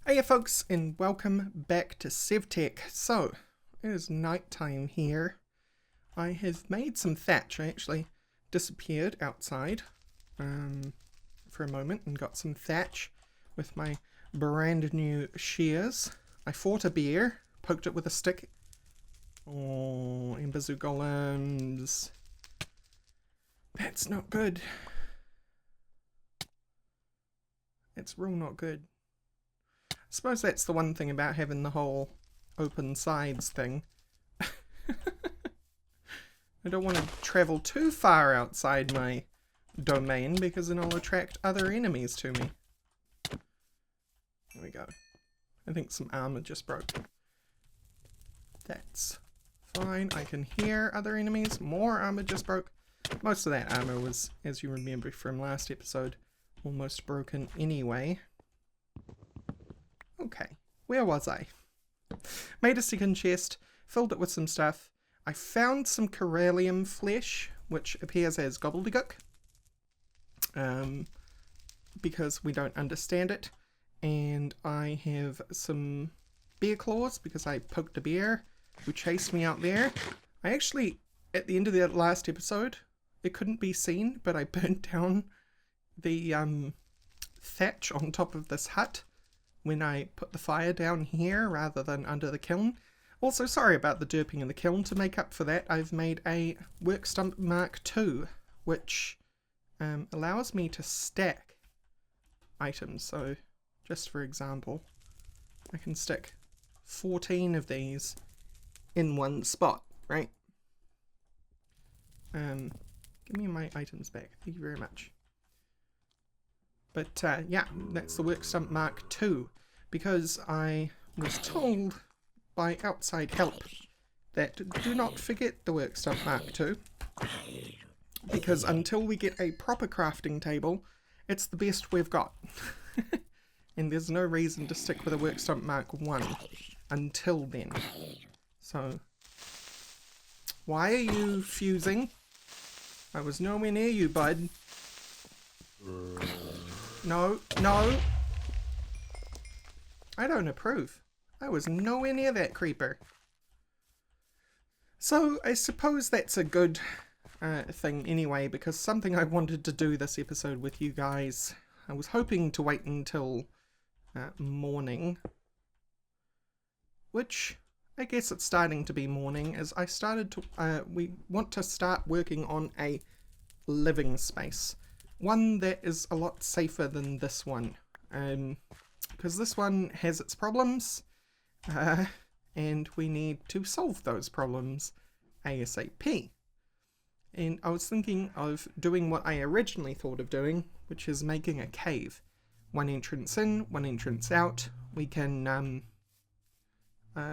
Hey folks, and welcome back to Sevtech. So, it is night time here. I have made some thatch. I actually disappeared outside for a moment and got some thatch with my brand new shears. I fought a bear, poked it with a stick. Oh, Embazu golems. That's not good. It's real not good. I suppose that's the one thing about having the whole open sides thing. I don't want to travel too far outside my domain because then I'll attract other enemies to me. There we go. I think some armor just broke. That's fine. I can hear other enemies. More armor just broke. Most of that armor was, as you remember from last episode, almost broken anyway. Okay, where was I? Made a second chest, filled it with some stuff. I found some corallium flesh, which appears as gobbledygook, because we don't understand it. And I have some bear claws, because I poked a bear who chased me out there. I actually, at the end of the last episode, it couldn't be seen, but I burnt down the thatch on top of this hut when I put the fire down here rather than under the kiln. Also, sorry about the derping in the kiln. To make up for that, I've made a work stump Mark II, which allows me to stack items. So, just for example, I can stick 14 of these in one spot, right? Give me my items back. Thank you very much. But yeah, that's the work stump Mark II, because I was told by outside help that do not forget the work stump Mark II, because until we get a proper crafting table, it's the best we've got. And there's no reason to stick with a work stump Mark I until then. So, why are you fusing? I was nowhere near you, bud. No, no. I don't approve. I was nowhere near that creeper. So, I suppose that's a good thing anyway, because something I wanted to do this episode with you guys. I was hoping to wait until morning. Which, I guess it's starting to be morning, as I started to... we want to start working on a living space. One that is a lot safer than this one, because this one has its problems, and we need to solve those problems ASAP. And I was thinking of doing what I originally thought of doing, which is making a cave. One entrance in, one entrance out. We can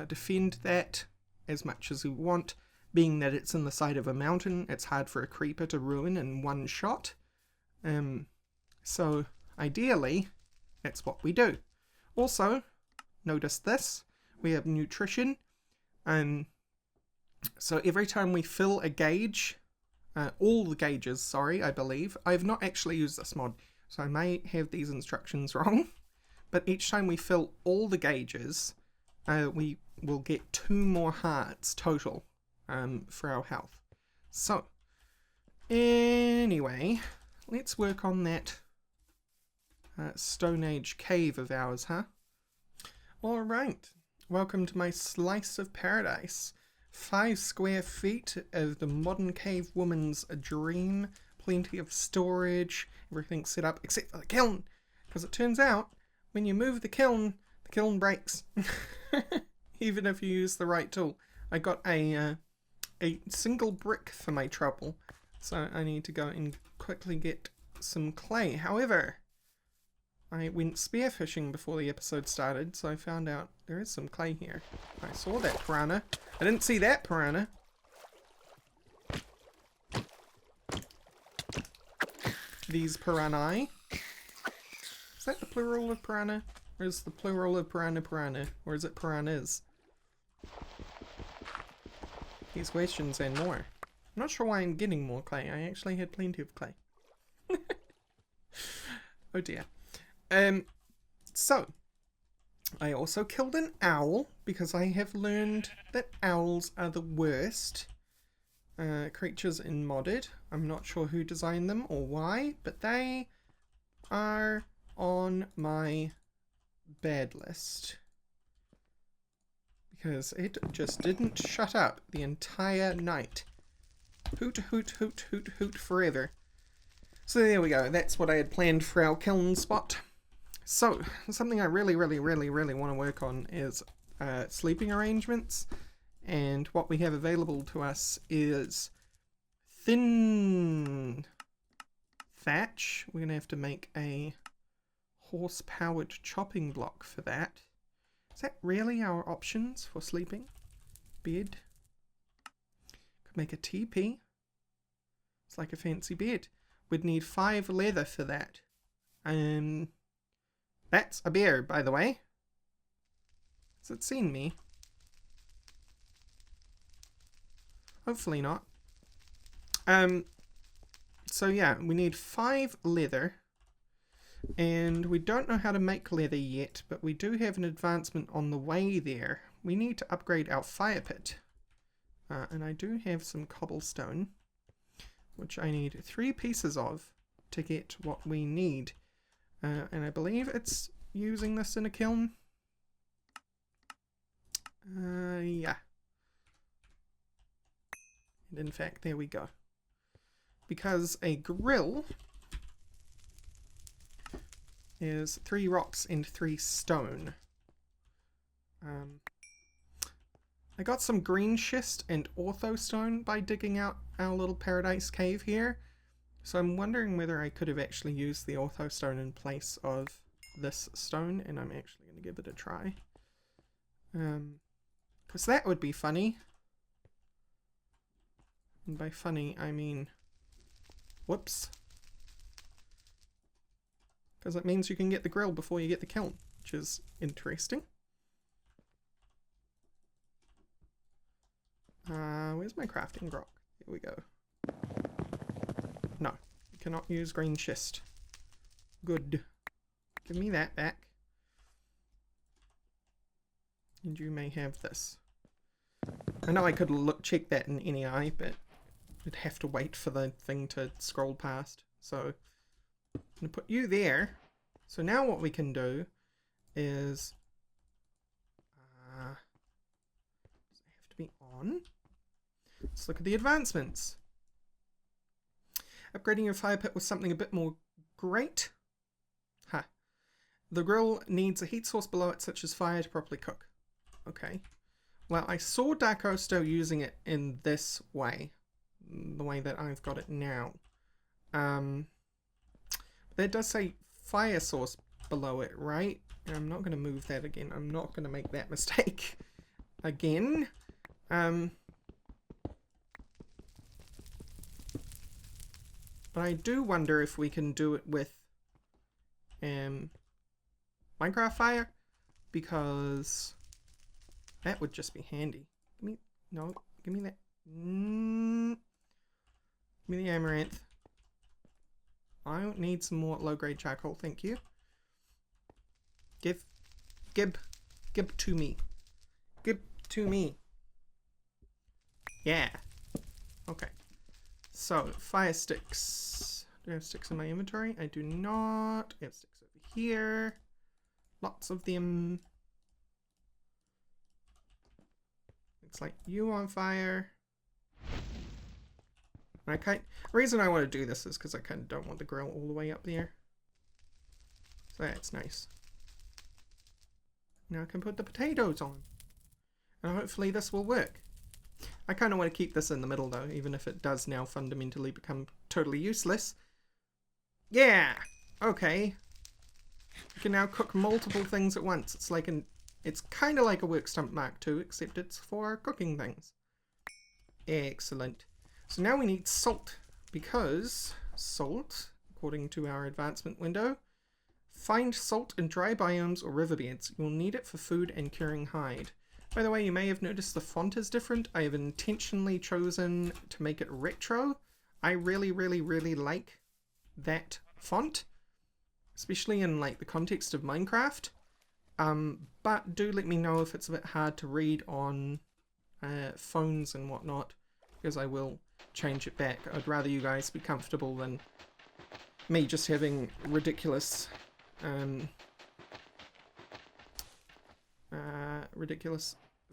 defend that as much as we want. Being that it's in the side of a mountain, it's hard for a creeper to ruin in one shot. So ideally, that's what we do. Also, notice this, we have nutrition. So every time we fill a gauge, all the gauges, sorry, I believe. I have not actually used this mod, so I may have these instructions wrong. But each time we fill all the gauges, we will get 2 more hearts total for our health. So, anyway, let's work on that Stoneage cave of ours, huh? Alright, welcome to my slice of paradise. 5 square feet of the modern cave woman's dream. Plenty of storage, everything set up except for the kiln. Because it turns out, when you move the kiln breaks. Even if you use the right tool. I got a single brick for my trouble, so I need to go and quickly get some clay. However, I went spearfishing before the episode started, so I found out there is some clay here. I saw that piranha. I didn't see that piranha. These piranhae. Is that the plural of piranha? Or is the plural of piranha piranha? Or is it piranhas? These questions and more. I'm not sure why I'm getting more clay. I actually had plenty of clay. Oh dear. So, I also killed an owl because I have learned that owls are the worst creatures in modded. I'm not sure who designed them or why, but they are on my bad list because it just didn't shut up the entire night. Hoot, hoot, hoot, hoot, hoot forever. So there we go. That's what I had planned for our kiln spot. So, something I really want to work on is sleeping arrangements. And what we have available to us is thin thatch. We're going to have to make a horse-powered chopping block for that. Is that really our options for sleeping? Bed. Could make a teepee. It's like a fancy bed. We'd need 5 leather for that. That's a bear, by the way. Has it seen me? Hopefully not. So yeah, we need 5 leather. And we don't know how to make leather yet, but we do have an advancement on the way there. We need to upgrade our fire pit. And I do have some cobblestone, which I need 3 pieces of to get what we need. And I believe it's using this in a kiln. Yeah. And in fact, there we go. Because a grill is 3 rocks and 3 stone. I got some green schist and orthostone by digging out our little paradise cave here. So I'm wondering whether I could have actually used the orthostone in place of this stone, and I'm actually going to give it a try. Because that would be funny. And by funny, I mean... whoops. Because it means you can get the grill before you get the kiln, which is interesting. Where's my crafting rock? Here we go. No, you cannot use green schist. Good. Give me that back. And you may have this. I know I could check that in NEI, but I'd have to wait for the thing to scroll past. So I'm going to put you there. So now what we can do is... does it have to be on? Let's look at the advancements. Upgrading your fire pit with something a bit more great. Ha. The grill needs a heat source below it, such as fire, to properly cook. Okay. Well, I saw Darkosto using it in this way. The way that I've got it now. There does say fire source below it, right? And I'm not going to move that again. I'm not going to make that mistake again. But I do wonder if we can do it with Minecraft fire, because that would just be handy. Give me that. Give me the amaranth. I don't need some more low-grade charcoal, thank you. Give to me. Give to me. Yeah. Okay. So, fire sticks. Do I have sticks in my inventory? I do not. I have sticks over here. Lots of them. Looks like you on fire. The reason I want to do this is because I kind of don't want the grill all the way up there. So that's nice. Now I can put the potatoes on. And hopefully this will work. I kind of want to keep this in the middle though, even if it does now fundamentally become totally useless. Yeah! Okay. You can now cook multiple things at once. It's kind of like a work stump Mark II, except it's for cooking things. Excellent. So now we need salt, because salt, according to our advancement window, find salt in dry biomes or riverbeds. You'll need it for food and curing hide. By the way, you may have noticed the font is different. I have intentionally chosen to make it retro. I really like that font, especially in like the context of Minecraft. But do let me know if it's a bit hard to read on phones and whatnot, because I will change it back. I'd rather you guys be comfortable than me just having ridiculous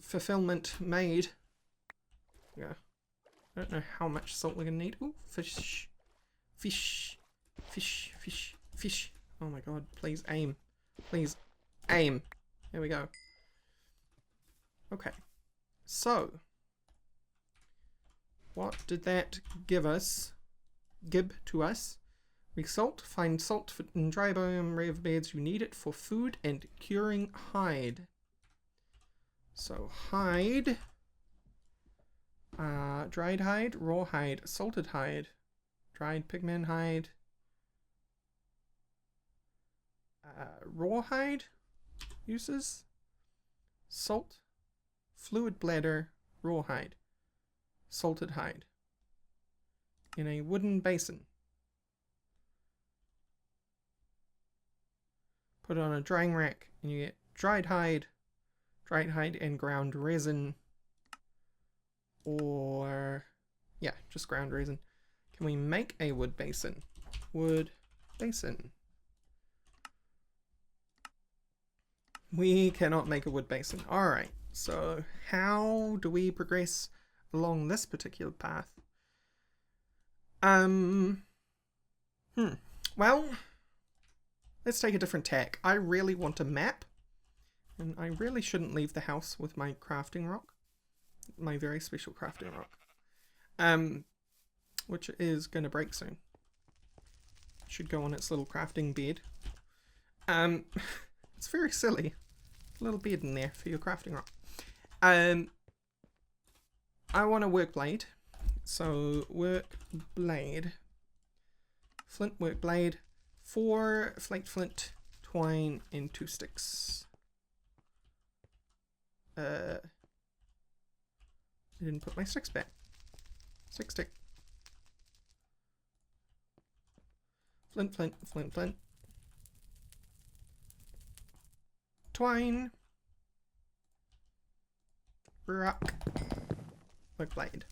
fulfillment made. Yeah. I don't know how much salt we're gonna need. Ooh, fish. Fish. Fish. Fish. Fish. Oh my god, please aim. Please aim. There we go. Okay. So, what did that give to us? Result, find salt in dry biome riverbeds. You need it for food and curing hide. So hide, dried hide, raw hide, salted hide, dried pigman hide, raw hide uses, salt, fluid bladder, raw hide, salted hide, in a wooden basin. Put it on a drying rack and you get dried hide and ground resin, or yeah, just ground resin. Can we make a wood basin? Wood basin. We cannot make a wood basin. Alright, so how do we progress along this particular path? Well, let's take a different tack. I really want a map, and I really shouldn't leave the house with my crafting rock. My very special crafting rock. Which is going to break soon. Should go on its little crafting bed. It's very silly. A little bed in there for your crafting rock. I want a work blade. So, work blade. Flint work blade. 4 flaked flint, twine, and 2 sticks. I didn't put my sticks back. Stick. Flint, flint, flint, flint. Twine. Rock. Work blade.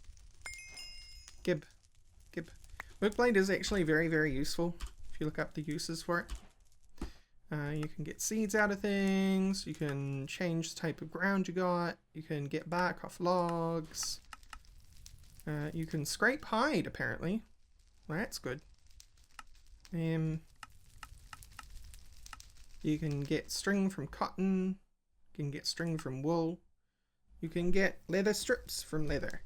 Gib. Work blade is actually very, very useful if you look up the uses for it. You can get seeds out of things, you can change the type of ground you got, you can get bark off logs, you can scrape hide apparently. Well, that's good. You can get string from cotton, you can get string from wool, you can get leather strips from leather.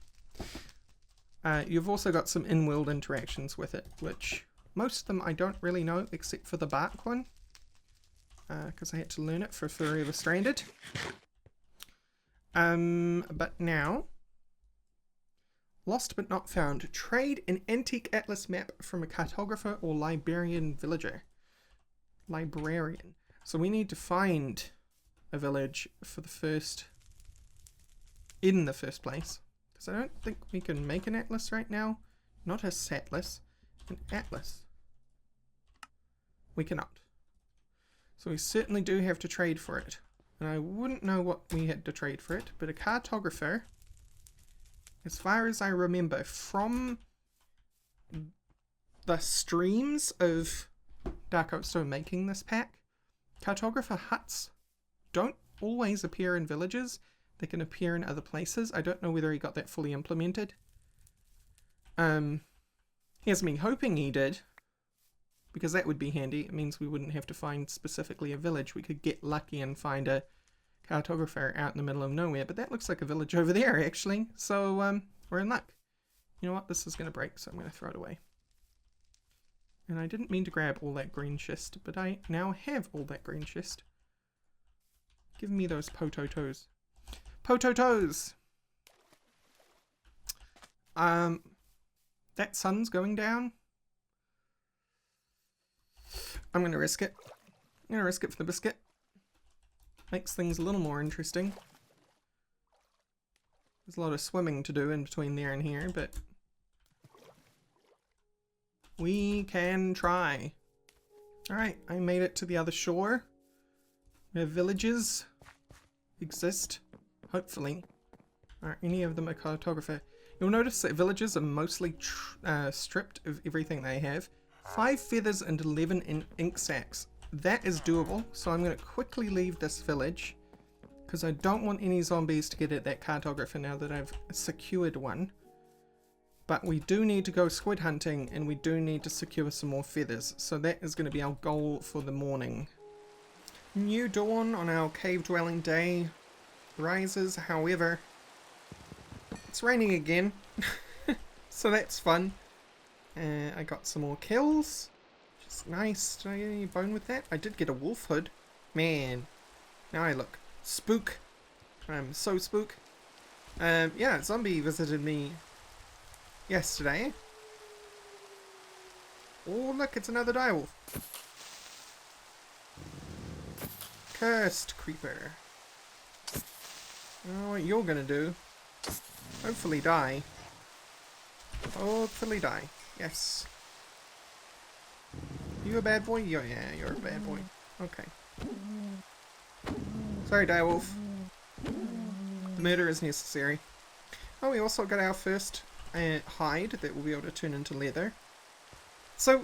You've also got some in-world interactions with it, which most of them I don't really know except for the bark one. Because I had to learn it for Forever Stranded. But now, lost but not found. Trade an antique atlas map from a cartographer or librarian villager. Librarian. So we need to find a village for the first, in the first place. Because I don't think we can make an atlas right now. Not a satless, an atlas. We cannot. So we certainly do have to trade for it. And I wouldn't know what we had to trade for it, but a cartographer, as far as I remember from the streams of Darkosto making this pack, cartographer huts don't always appear in villages. They can appear in other places. I don't know whether he got that fully implemented. Here's me hoping he did, because that would be handy. It means we wouldn't have to find specifically a village. We could get lucky and find a cartographer out in the middle of nowhere, but that looks like a village over there actually, so we're in luck. You know what, this is going to break, so I'm going to throw it away. And I didn't mean to grab all that green schist, but I now have all that green schist. Give me those pototos. Pototos! That sun's going down. I'm going to risk it. I'm going to risk it for the biscuit. Makes things a little more interesting. There's a lot of swimming to do in between there and here, but we can try. Alright, I made it to the other shore. where villages exist, hopefully. Are any of them a cartographer? You'll notice that villages are mostly stripped of everything they have. 5 feathers and 11 ink sacks. That is doable, so I'm going to quickly leave this village, because I don't want any zombies to get at that cartographer now that I've secured one. But we do need to go squid hunting, and we do need to secure some more feathers, so that is going to be our goal for the morning. New dawn on our cave dwelling day rises, however, it's raining again, so that's fun. I got some more kills, which is nice. Did I get any bone with that? I did get a wolf hood. Man, now I look spook. I'm so spook. Yeah, zombie visited me yesterday. Oh look, it's another direwolf. Cursed creeper. I don't know what you're gonna do. Hopefully die. Hopefully die. Yes. You a bad boy? Yeah, you're a bad boy. Okay. Sorry, direwolf. The murder is necessary. Oh, we also got our first hide that we'll be able to turn into leather. So,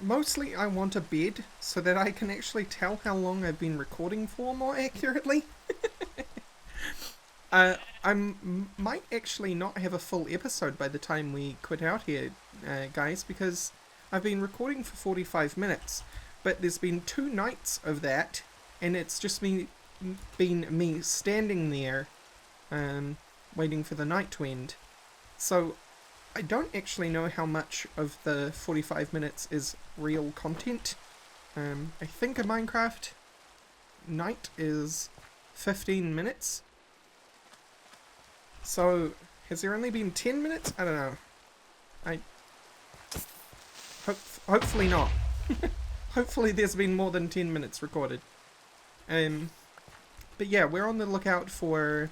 mostly I want a bed so that I can actually tell how long I've been recording for more accurately. I might actually not have a full episode by the time we quit out here, guys, because I've been recording for 45 minutes, but there's been 2 nights of that, and it's just been me standing there, waiting for the night to end. So I don't actually know how much of the 45 minutes is real content. I think a Minecraft night is 15 minutes. So, has there only been 10 minutes? I don't know. Hopefully not. Hopefully there's been more than 10 minutes recorded. But yeah, we're on the lookout for...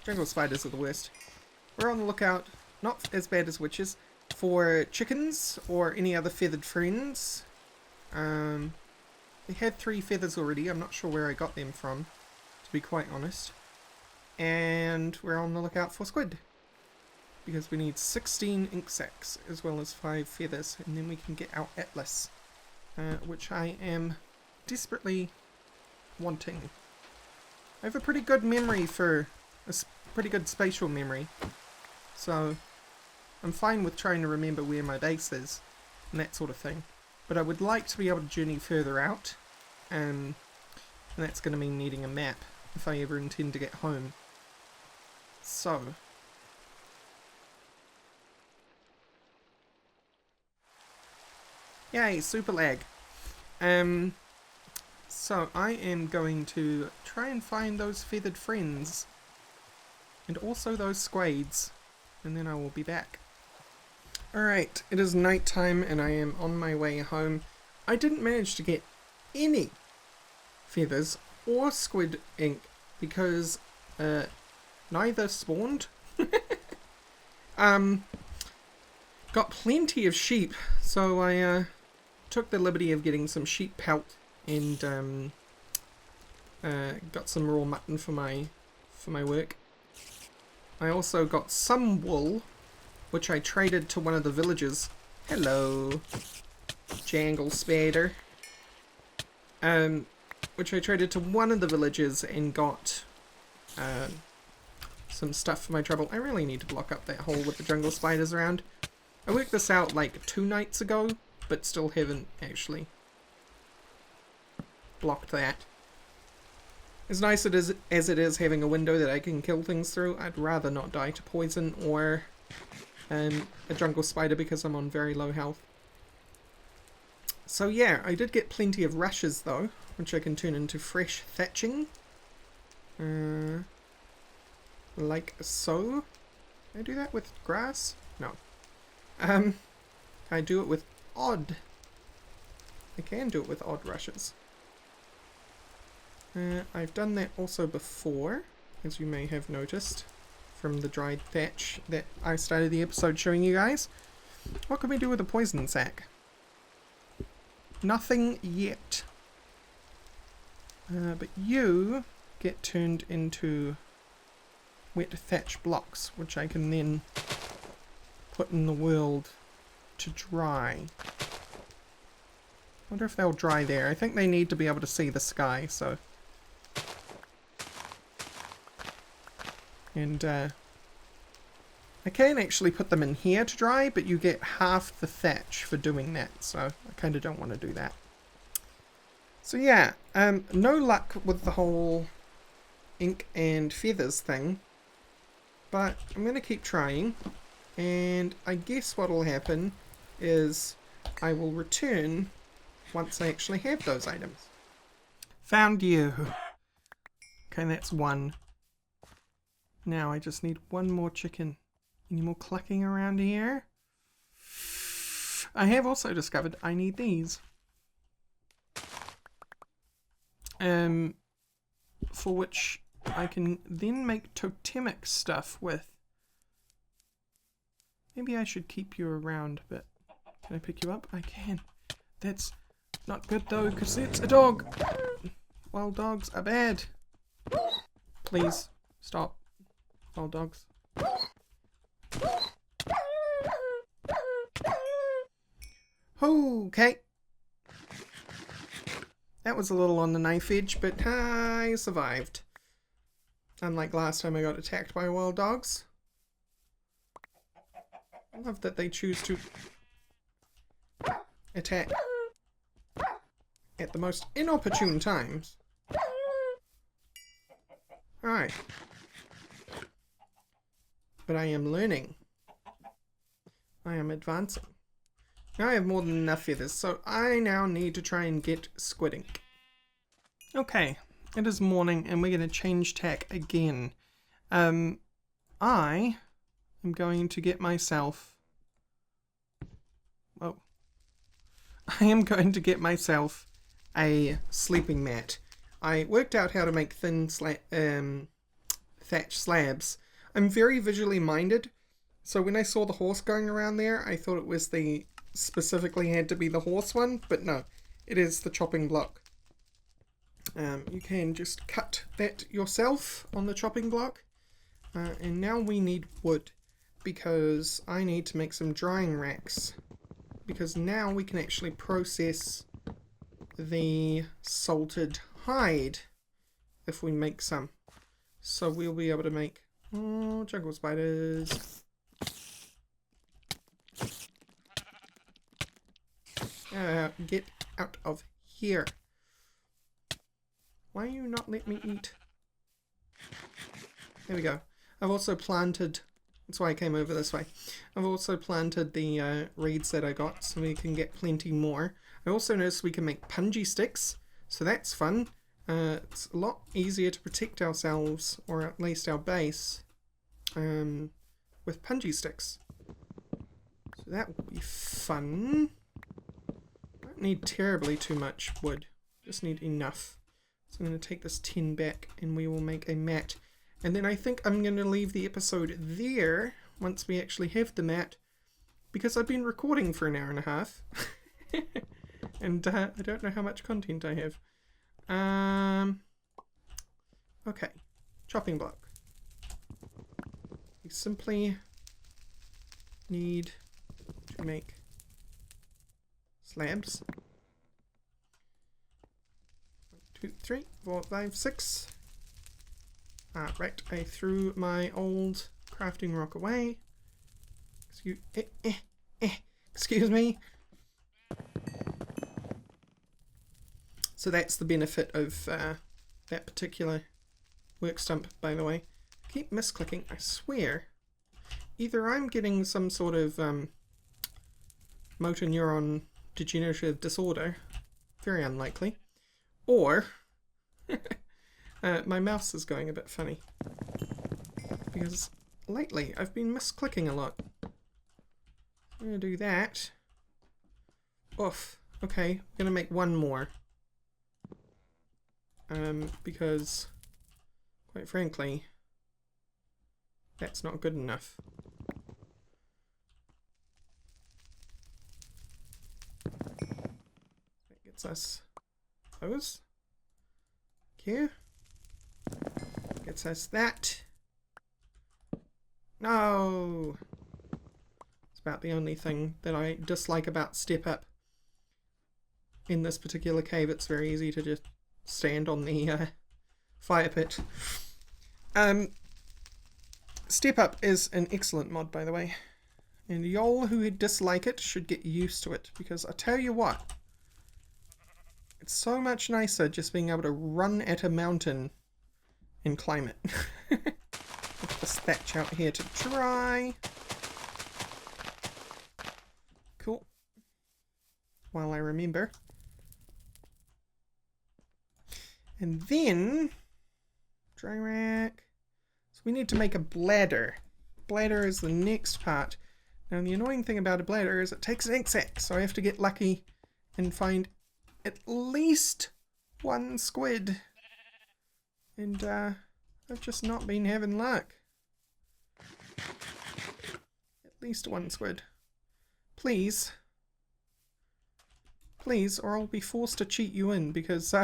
jungle spiders are the worst. We're on the lookout, not as bad as witches, for chickens or any other feathered friends. We had 3 feathers already. I'm not sure where I got them from, to be quite honest. And we're on the lookout for squid, because we need 16 ink sacs as well as 5 feathers, and then we can get our atlas, which I am desperately wanting. I have a pretty good memory for pretty good spatial memory, so I'm fine with trying to remember where my base is and that sort of thing. But I would like to be able to journey further out, and that's going to mean needing a map if I ever intend to get home. So, yay, super lag. So I am going to try and find those feathered friends, and also those squades, and then I will be back. Alright, it is night time and I am on my way home. I didn't manage to get any feathers or squid ink because neither spawned. Got plenty of sheep, so I took the liberty of getting some sheep pelt and got some raw mutton for my work. I also got some wool, which I traded to one of the villagers. Hello, Jangle Spider. Which I traded to one of the villagers and got some stuff for my trouble. I really need to block up that hole with the jungle spiders around. I worked this out like 2 nights ago, but still haven't actually blocked that. As nice as it is having a window that I can kill things through, I'd rather not die to poison or a jungle spider because I'm on very low health. So yeah, I did get plenty of rushes though, which I can turn into fresh thatching. Like so. Can I do that with grass? No. Can I do it with odd? I can do it with odd rushes. I've done that also before, as you may have noticed from the dried thatch that I started the episode showing you guys. What can we do with a poison sack? nothing yet. But you get turned into wet thatch blocks, which I can then put in the world to dry. I wonder if they'll dry there. I think they need to be able to see the sky, so... And, I can actually put them in here to dry, but you get half the thatch for doing that, so I kind of don't want to do that. So yeah, no luck with the whole ink and feathers thing, but I'm going to keep trying, and I guess what will happen is I will return once I actually have those items. Found you. Okay, that's one. Now I just need one more chicken. Any more clucking around here? I have also discovered I need these. For which I can then make totemic stuff with. Maybe I should keep you around, but can I pick you up? I can. That's not good though, because it's a dog. Wild dogs are bad. Please, stop. Wild dogs. Okay. That was a little on the knife edge, but I survived. Unlike last time I got attacked by wild dogs. I love that they choose to attack at the most inopportune times. Alright. But I am learning. I am advancing. Now I have more than enough feathers, so I now need to try and get squid ink. Okay, it is morning and we're going to change tack again. I am going to get myself... Oh. I am going to get myself a sleeping mat. I worked out how to make thin thatch slabs. I'm very visually minded, so when I saw the horse going around there, I thought it was the... specifically had to be the horse one, but no, it is the chopping block. You can just cut that yourself on the chopping block. And now we need wood, because I need to make some drying racks. Because now we can actually process the salted hide if we make some. So we'll be able to make jungle spiders. Get out of here. Why you not let me eat? There we go. I've also planted, that's why I came over this way. I've also planted the reeds that I got so we can get plenty more. I also noticed we can make punji sticks, so that's fun. It's a lot easier to protect ourselves, or at least our base, with punji sticks. So that will be fun. Don't need terribly too much wood, just need enough. So I'm going to take this tin back and we will make a mat. And then I think I'm going to leave the episode there once we actually have the mat, because I've been recording for an hour and a half. And I don't know how much content I have. Okay, chopping block. We simply need to make slabs. 1, 2, 3, 4, 5, 6. Right, I threw my old crafting rock away. Excuse me. So that's the benefit of that particular work stump, by the way. I keep misclicking, I swear. Either I'm getting some sort of motor neuron degenerative disorder, very unlikely, or my mouse is going a bit funny, because lately I've been misclicking a lot. I'm going to do that. Oof. Okay, I'm going to make one more. Because, quite frankly, that's not good enough. Gets us those. Here. Gets us that. No! It's about the only thing that I dislike about Step Up. In this particular cave, it's very easy to just stand on the fire pit. Step Up is an excellent mod, by the way. And y'all who dislike it should get used to it, because I tell you what, it's so much nicer just being able to run at a mountain and climb it. Put this thatch out here to dry. Cool. While I remember. And then, dry rack. So we need to make a bladder. Bladder is the next part. Now the annoying thing about a bladder is it takes an sack, so I have to get lucky and find at least one squid. And I've just not been having luck. At least one squid. Please. Please, or I'll be forced to cheat you in, because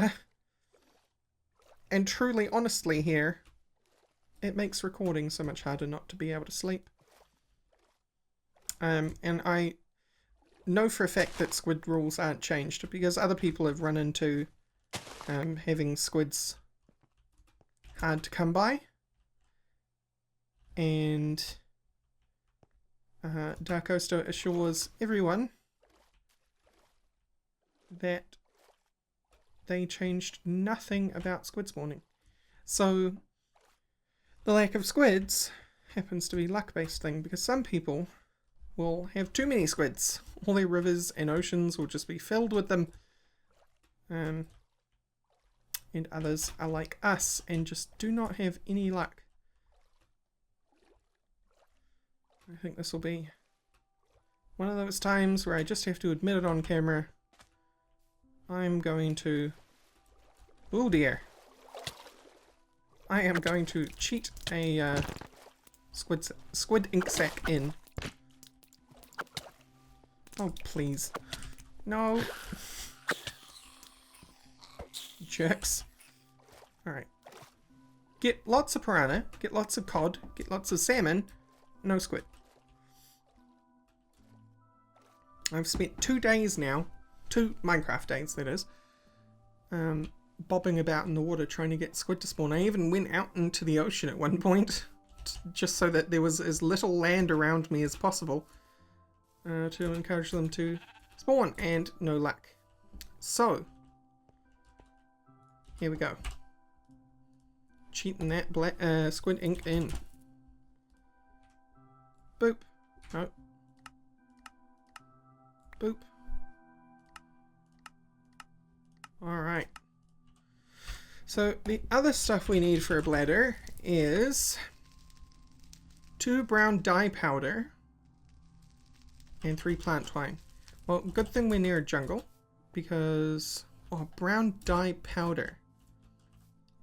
and truly, honestly here, it makes recording so much harder not to be able to sleep. And I know for a fact that squid rules aren't changed, because other people have run into having squids hard to come by. And Darkosto assures everyone that they changed nothing about squid spawning. So the lack of squids happens to be a luck-based thing, because some people will have too many squids. All their rivers and oceans will just be filled with them. And others are like us and just do not have any luck. I think this will be one of those times where I just have to admit it on camera. I'm going to... Oh dear. I am going to cheat a squid ink sac in. Oh, please. No. Jerks. Alright. Get lots of piranha, get lots of cod, get lots of salmon, no squid. I've spent 2 days now, 2 Minecraft days that is, bobbing about in the water trying to get squid to spawn. I even went out into the ocean at one point, just so that there was as little land around me as possible, to encourage them to spawn, and no luck. So, here we go. Cheating that squid ink in. Boop. No. Boop. Alright. So the other stuff we need for a bladder is 2 brown dye powder and 3 plant twine. Well, good thing we're near a jungle, because... Oh, brown dye powder.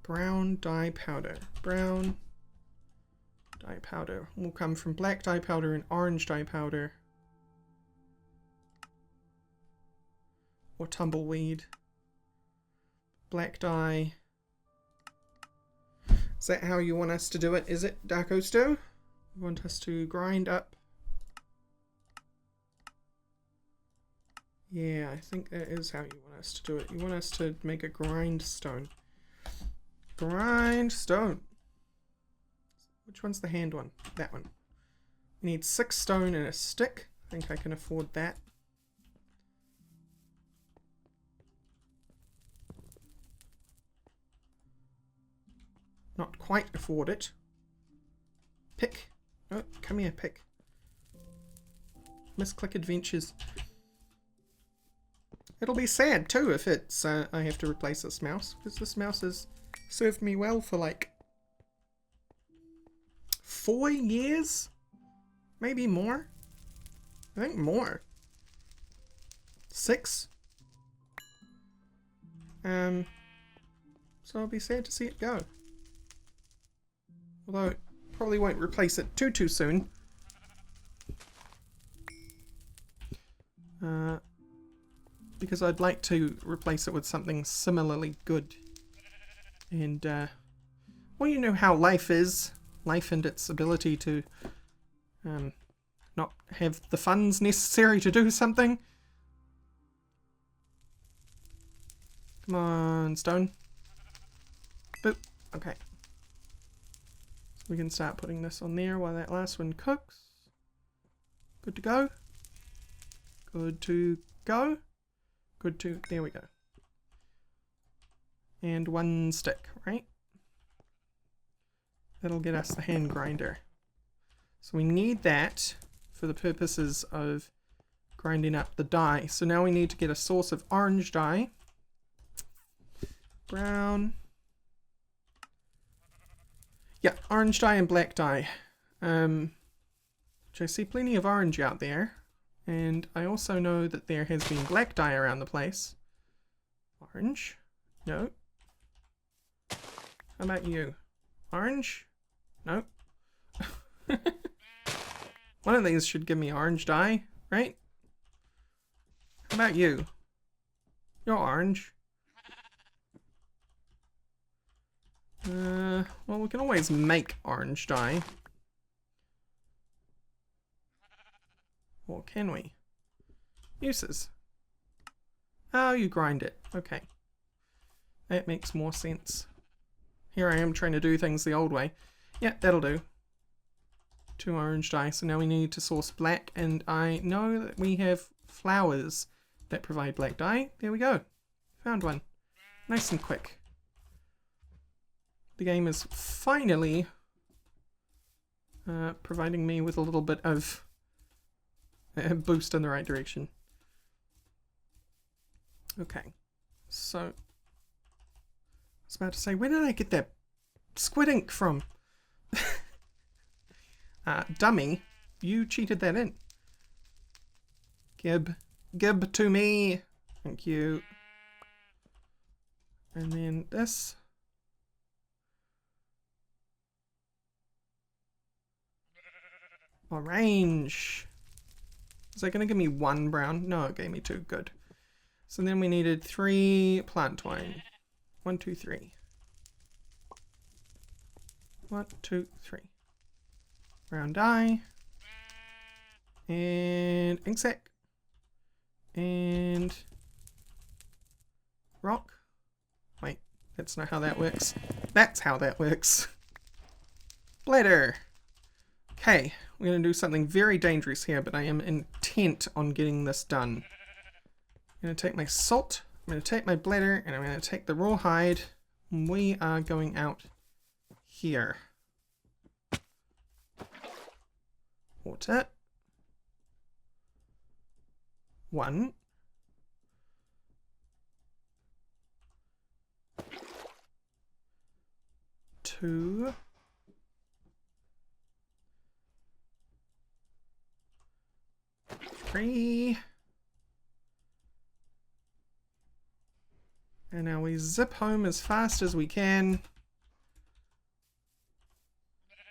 Brown dye powder. Brown dye powder will come from black dye powder and orange dye powder. Or tumbleweed. Black dye. Is that how you want us to do it? Is it, Darkosto? You want us to grind up? Yeah, I think that is how you want us to do it. You want us to make a grindstone. Grindstone. Which one's the hand one? That one. We need 6 stone and a stick. I think I can afford that. Not quite afford it. Pick. Oh, come here, pick. Misclick adventures. It'll be sad too if it's I have to replace this mouse, because this mouse has served me well for like 4 years? Maybe more? I think more. 6? So I'll be sad to see it go. Although, probably won't replace it too soon. because I'd like to replace it with something similarly good. And, well, you know how life is. Life and its ability to not have the funds necessary to do something. Come on, stone. Boop. Okay. So we can start putting this on there while that last one cooks. Good to go. Good to go. Good to... There we go. And one stick, right? That'll get us the hand grinder. So we need that for the purposes of grinding up the dye. So now we need to get a source of orange dye. Brown. Yeah, orange dye and black dye. Which I see plenty of orange out there. And I also know that there has been black dye around the place. Orange? No. How about you? Orange? No. One of these should give me orange dye, right? How about you? You're orange. Well, we can always make orange dye. Or can we? Uses. Oh, you grind it. Okay. That makes more sense. Here I am trying to do things the old way. Yeah, that'll do. 2 orange dye. So now we need to source black, and I know that we have flowers that provide black dye. There we go. Found one. Nice and quick. The game is finally providing me with a little bit of a boost in the right direction. Okay, so I was about to say, where did I get that squid ink from? Dummy, you cheated that in. Gib to me. Thank you. And then this. Orange. Is that going to give me 1 brown? No, it gave me 2. Good. So then we needed 3 plant twine. 1, 2, 3. 1, 2, 3. Brown dye. And ink sac. And rock. Wait, that's not how that works. That's how that works. Bladder. Okay, we're going to do something very dangerous here, but I am intent on getting this done. I'm going to take my salt, I'm going to take my bladder, and I'm going to take the raw hide. We are going out here. Water. 1. 2. 3. And now we zip home as fast as we can.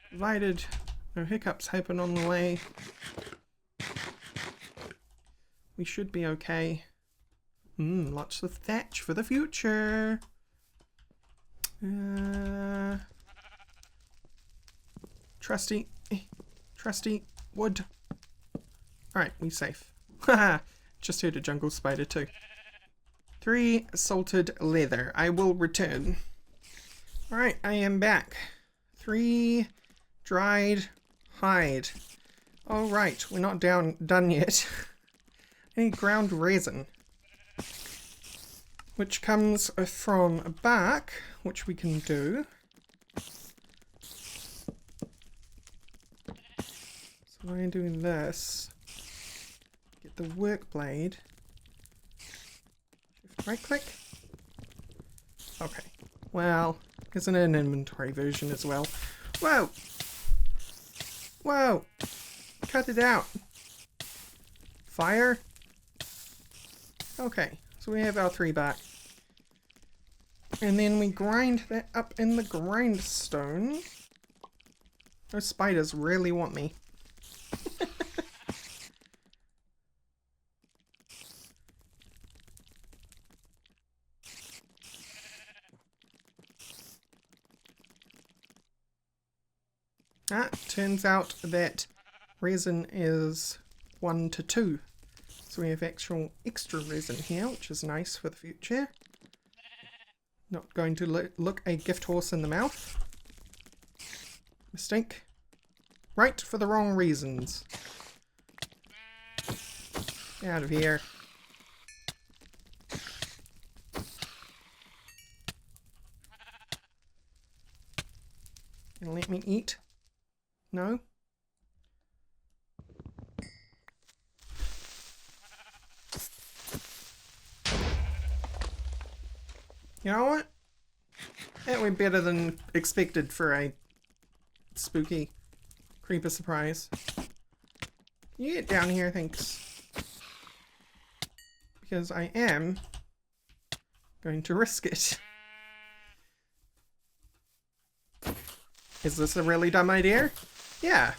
Provided no hiccups happen on the way, we should be okay. Lots of thatch for the future. Trusty wood. Alright, we safe. Haha, just heard a jungle spider too. 3 salted leather. I will return. Alright, I am back. 3 dried hide. Alright, we're not done yet. I need ground resin, which comes from bark, which we can do. So I'm doing this. Get the work blade. Right click. Okay. Well, isn't it an inventory version as well? Whoa! Whoa! Cut it out. Fire. Okay, so we have our 3 back. And then we grind that up in the grindstone. Those spiders really want me. Turns out that resin is 1 to 2. So we have actual extra resin here, which is nice for the future. Not going to look a gift horse in the mouth. Mistake. Right for the wrong reasons. Get out of here. Gonna let me eat? No? You know what? That went better than expected for a spooky creeper surprise. You get down here, thanks. Because I am going to risk it. Is this a really dumb idea? Yeah.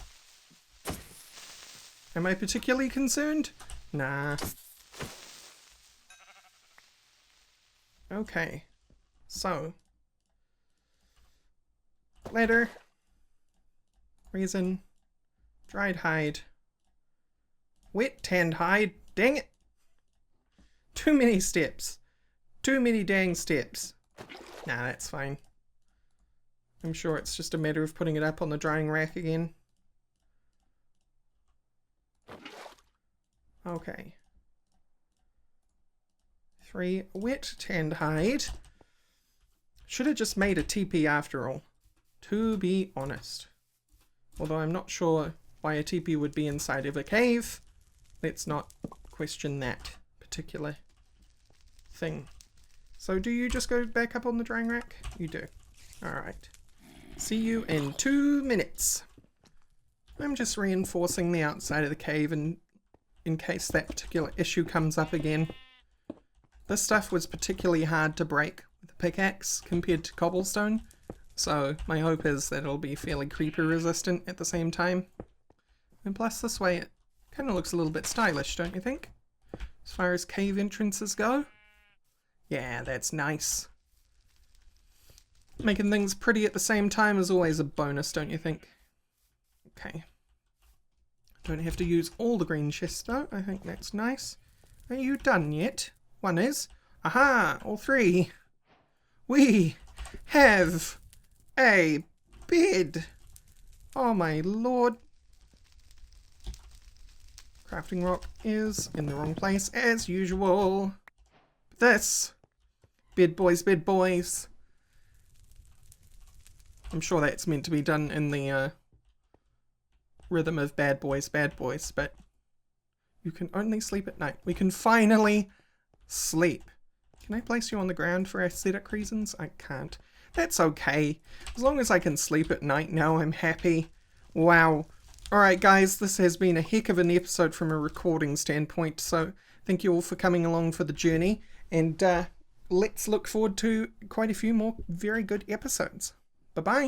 Am I particularly concerned? Nah. Okay. So. Leather. Resin. Dried hide. Wet tanned hide. Dang it. Too many steps. Too many dang steps. Nah, that's fine. I'm sure it's just a matter of putting it up on the drying rack again. Okay. 3 wet tanned hide. Should have just made a TP after all, to be honest. Although I'm not sure why a TP would be inside of a cave. Let's not question that particular thing. So do you just go back up on the drying rack? You do. Alright. See you in 2 minutes. I'm just reinforcing the outside of the cave in case that particular issue comes up again. This stuff was particularly hard to break with a pickaxe compared to cobblestone, so my hope is that it'll be fairly creeper resistant at the same time. And plus this way it kind of looks a little bit stylish, don't you think? As far as cave entrances go? Yeah, that's nice. Making things pretty at the same time is always a bonus, don't you think? Okay. Don't have to use all the green chests though, I think that's nice. Are you done yet? One is. Aha! All 3. We have a bed! Oh my lord. Crafting rock is in the wrong place as usual. This. Bed boys, bed boys. I'm sure that's meant to be done in the rhythm of bad boys, but you can only sleep at night. We can finally sleep. Can I place you on the ground for aesthetic reasons? I can't. That's okay. As long as I can sleep at night now, I'm happy. Wow. Alright guys, this has been a heck of an episode from a recording standpoint, so thank you all for coming along for the journey, and let's look forward to quite a few more very good episodes. Bye-bye.